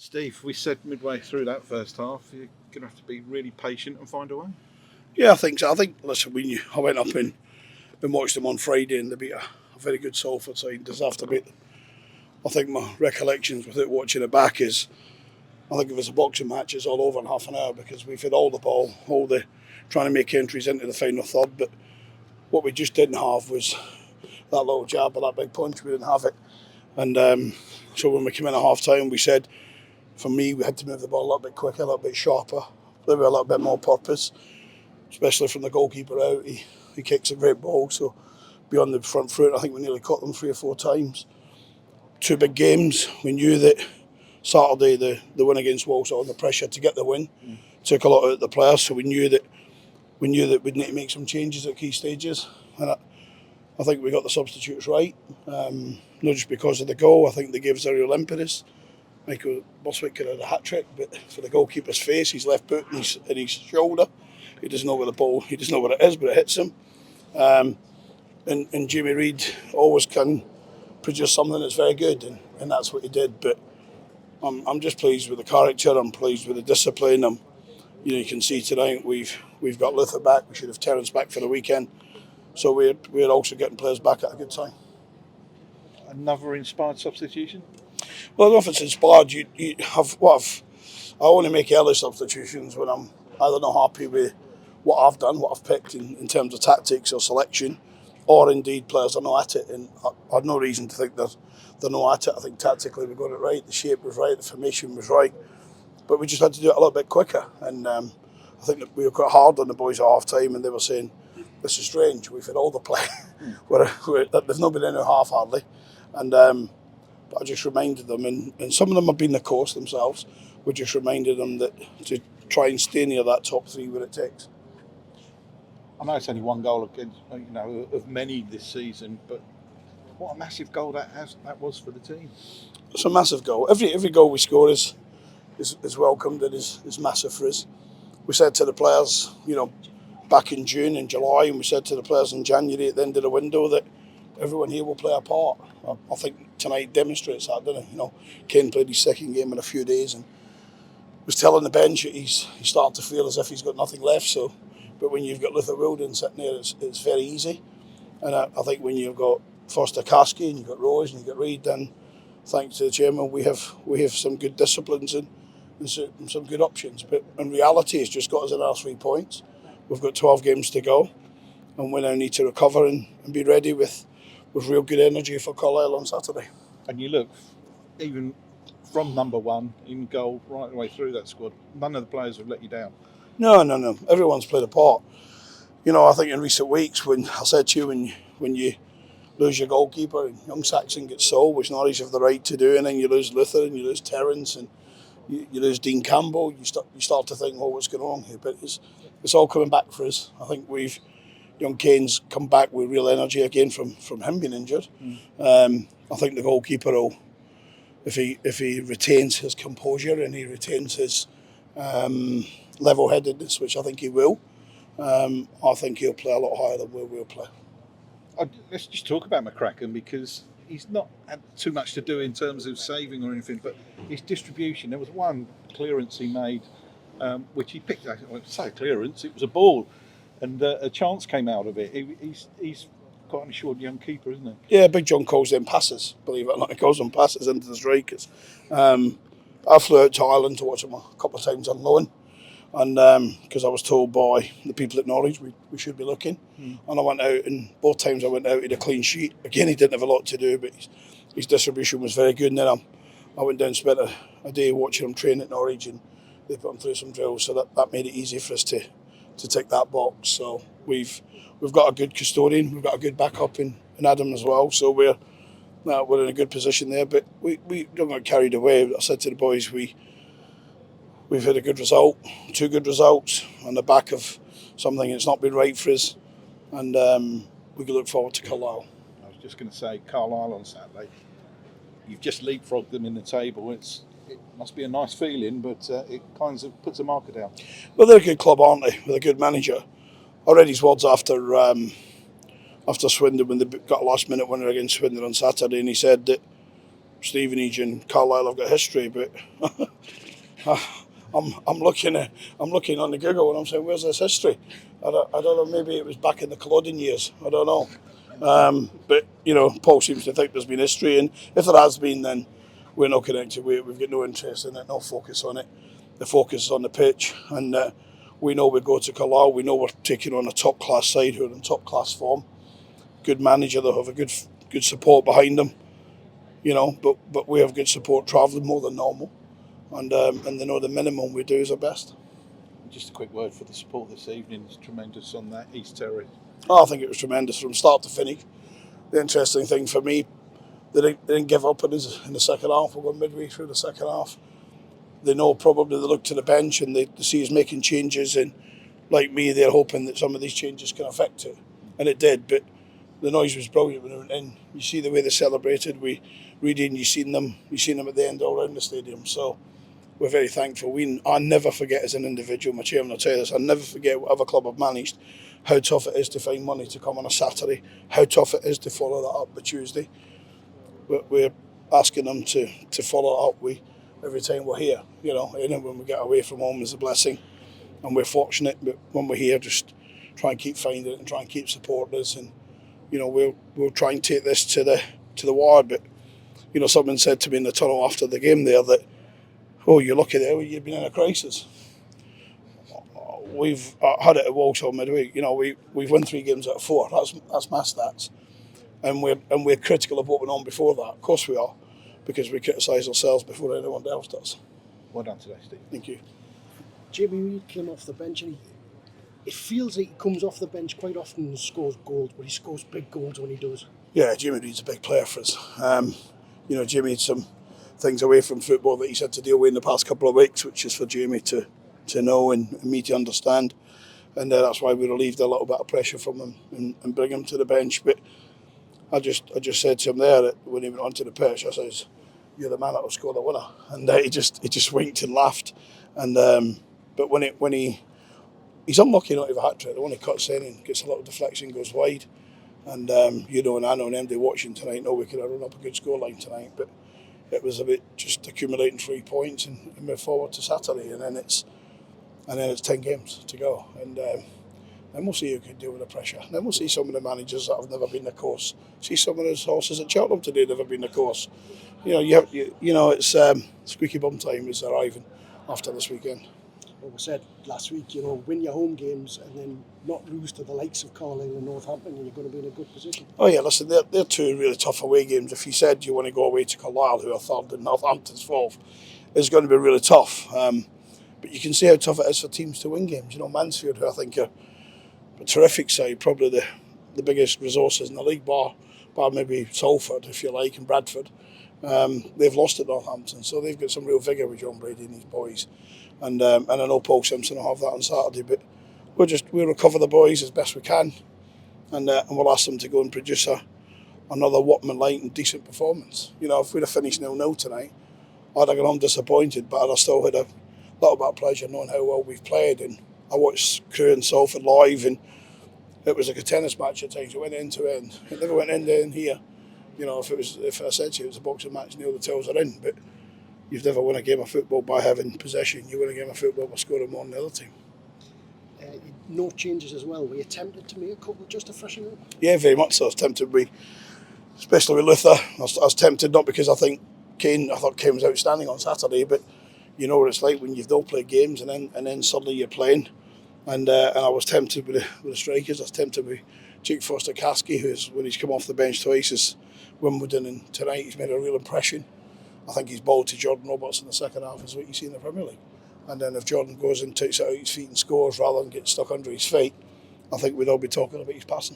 Steve, we said midway through that first half, you're going to have to be really patient and find a way. Yeah, I think so. I think, listen, I went up and watched them on Friday and they beat a very good Salford side. Deserve to beat them. I think my recollections without watching it back is, I think it was a boxing match, it's all over in half an hour because we've had all the ball, all the trying to make entries into the final third, but what we just didn't have was that little jab or that big punch. We didn't have it. And so when we came in at half time, we said, for me, we had to move the ball a little bit quicker, a little bit sharper, maybe a little bit more purpose, especially from the goalkeeper out. He kicks a great ball, so beyond the front foot, I think we nearly caught them 3 or 4 times. 2 big games. We knew that Saturday, the win against Walsall, the pressure to get the win, took a lot out of the players, so we knew that we'd need to make some changes at key stages. And I think we got the substitutes right, not just because of the goal. I think they gave us a real impetus. Michael Boswick could have had a hat-trick, but for the goalkeeper's face, his left boot and his shoulder, he doesn't know where the ball, he doesn't know where it is, but it hits him. And Jamie Reid always can produce something that's very good, and that's what he did. But I'm just pleased with the character, I'm pleased with the discipline. You can see tonight we've got Luther back, we should have Terence back for the weekend. So we're also getting players back at a good time. Another inspired substitution? Well, if it's inspired, you have I only make early substitutions when I'm either not happy with what I've done, what I've picked in terms of tactics or selection, or indeed players are not at it. And I had no reason to think they're not at it. I think tactically we got it right, the shape was right, the formation was right, but we just had to do it a little bit quicker. And I think that we were quite hard on the boys at half time, and they were saying, this is strange, we've had all the play. They've not been in a half hardly. And I just reminded them, and some of them have been the course themselves, we just reminded them that to try and stay near that top 3 where it takes. I know it's only 1 goal against, of many this season, but what a massive goal that was for the team. It's a massive goal. Every goal we score is welcomed and is massive for us. We said to the players, back in June and July, and we said to the players in January at the end of the window that everyone here will play a part. I think tonight demonstrates that, didn't it? Kane played his 2nd game in a few days and was telling the bench that he's starting to feel as if he's got nothing left. So, but when you've got Luther Wilden sitting there, it's very easy. And I think when you've got Foster Kasky and you've got Rose and you've got Reid, then thanks to the chairman, we have some good disciplines and some good options. But in reality, it's just got us in our 3 points. We've got 12 games to go, and we now need to recover and be ready with real good energy for Carlisle on Saturday. And you look, even from number 1 in goal right the way through that squad, none of the players have let you down. No. Everyone's played a part. I think in recent weeks, when I said to you, when you lose your goalkeeper and young Saxon gets sold, which Norwich have the right to do, and then you lose Luther and you lose Terence and you lose Dean Campbell, you start to think, what's going on here? But it's all coming back for us. I think young Kane's come back with real energy again from him being injured. I think the goalkeeper will, if he retains his composure and he retains his level-headedness, which I think he will, I think he'll play a lot higher than where we'll play. Let's just talk about McCracken, because he's not had too much to do in terms of saving or anything, but his distribution. There was one clearance he made, which he picked. I won't say clearance; it was a ball, and a chance came out of it. He's quite an assured young keeper, isn't he? Yeah, Big John calls them passes. Believe it or not, he calls them passes into the strikers. I flew out to Ireland to watch him a couple of times on loan. And because I was told by the people at Norwich we should be looking, and I went out, and both times I went out, he had a clean sheet. Again, he didn't have a lot to do, but his distribution was very good. And then I went down and spent a day watching him train at Norwich, and they put him through some drills, so that made it easy for us to tick that box. So we've got a good custodian, we've got a good backup in Adam as well. So we're in a good position there, but we don't get carried away. I said to the boys, We've had a good result, 2 good results on the back of something that's not been right for us, and we can look forward to Carlisle. I was just going to say, Carlisle on Saturday, you've just leapfrogged them in the table. It must be a nice feeling, but it kind of puts a marker down. Well, they're a good club, aren't they, with a good manager. I read his words after Swindon when they got a last-minute winner against Swindon on Saturday, and he said that Stevenage and Carlisle have got history, but I'm looking on the Google and I'm saying, where's this history? I don't know, maybe it was back in the Culloden years, I don't know. But, Paul seems to think there's been history, and if there has been, then we're not connected. We've got no interest in it, no focus on it. The focus is on the pitch, and we know we go to Carlisle, we know we're taking on a top-class side who are in top-class form. Good manager, they'll have a good support behind them, but we have good support travelling more than normal, and they know the minimum we do is our best. Just a quick word for the support this evening. It's tremendous on that East Terrace. I think it was tremendous from start to finish. The interesting thing for me, they didn't give up in the second half. We're going midway through the second half. They know probably they look to the bench and they see us making changes, and like me, they're hoping that some of these changes can affect it, and it did. But the noise was brilliant when they went in. You see the way they celebrated. You seen them at the end all around the stadium. So we're very thankful. I never forget as an individual, my chairman will tell you this, I never forget whatever club I've managed, how tough it is to find money to come on a Saturday, how tough it is to follow that up by Tuesday. We're asking them to follow it up every time we're here. And when we get away from home is a blessing, and we're fortunate. But when we're here, just try and keep finding it and try and keep supporting us, and we'll try and take this to the wire. But someone said to me in the tunnel after the game there that, oh, you're lucky there, you've been in a crisis. We've had it at Walsall midweek. We've won 3 games out of 4. That's my stats, and we're critical of what went on before that. Of course we are, because we criticise ourselves before anyone else does. Well done today, Steve. Thank you. Jamie Reid came off the bench, and it feels like he comes off the bench quite often and scores goals, but he scores big goals when he does. Yeah, Jamie Reid's a big player for us. Jamie had some things away from football that he's had to deal with in the past couple of weeks, which is for Jamie to know and me to understand, and that's why we relieved a little bit of pressure from him and bring him to the bench. But I just said to him there that when he went onto the pitch, I says, "You're the man that will score the winner," and he just winked and laughed. And but when he's unlucky not to have a hat trick. The one he cuts in and gets a little deflection, goes wide, and and I know an MD watching tonight know we could have run up a good scoreline tonight, but it was a bit just accumulating 3 points and move forward to Saturday, and then it's 10 games to go, and then we'll see who can deal with the pressure. And then we'll see some of the managers that have never been the course. See some of those horses at Cheltenham today never been the course. It's squeaky bum time is arriving after this weekend. Well, we said last week, win your home games and then not lose to the likes of Carlisle and Northampton, and you're going to be in a good position. Oh yeah, listen, they're 2 really tough away games. If you said you want to go away to Carlisle, who are 3rd and Northampton's 4th, it's going to be really tough. But you can see how tough it is for teams to win games. Mansfield, who I think are a terrific side, probably the biggest resources in the league, bar maybe Salford, if you like, and Bradford. They've lost at Northampton, so they've got some real vigour with John Brady and his boys. And I know Paul Simpson will have that on Saturday, but we'll recover the boys as best we can, and we'll ask them to go and produce another Watman-like and decent performance. If we'd have finished 0-0 tonight, I'd have gone home disappointed, but I'd have still had a little bit of pleasure knowing how well we've played. And I watched Crewe and Salford live, and it was like a tennis match at times. It went end to end. It never went end to end here. If I said to you it was a boxing match and the other tails are in, but you've never won a game of football by having possession. You win a game of football by scoring more than the other team. No changes as well. Were you tempted to make a couple just to freshen up? Yeah, very much so. I was tempted, especially with Luther. I was tempted, not because I thought Kane was outstanding on Saturday, but you know what it's like when you've not played games and then suddenly you're playing. And I was tempted with the strikers. I was tempted with Jake Foster-Caskey, who's, when he's come off the bench twice, is Wimbledon, and tonight he's made a real impression. I think he's bowled to Jordan Roberts in the second half, is what you see in the Premier League. And then if Jordan goes and takes it out his feet and scores rather than get stuck under his feet, I think we'd all be talking about his passing.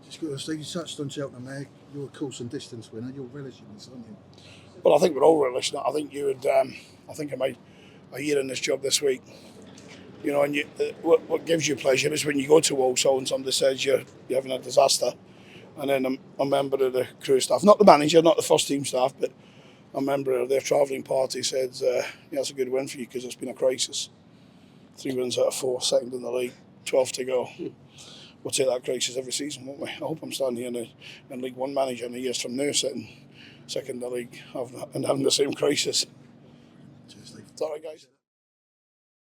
Just got to say, you touched on Cheltenham there. You're a course and distance winner. You're relishing this, aren't you? Well, I think we're all relishing it. I think you would. I think I made a year in this job this week. And what gives you pleasure is when you go to Walsall and somebody says you're having a disaster, and then a member of the Crewe staff, not the manager, not the first team staff, but a member of their travelling party says, that's a good win for you because it's been a crisis. 3 wins out of 4, second in the league, 12 to go. We'll take that crisis every season, won't we? I hope I'm standing here in League One manager in the years from now, sitting second in the league and having the same crisis. Cheers, Steve. Sorry, guys.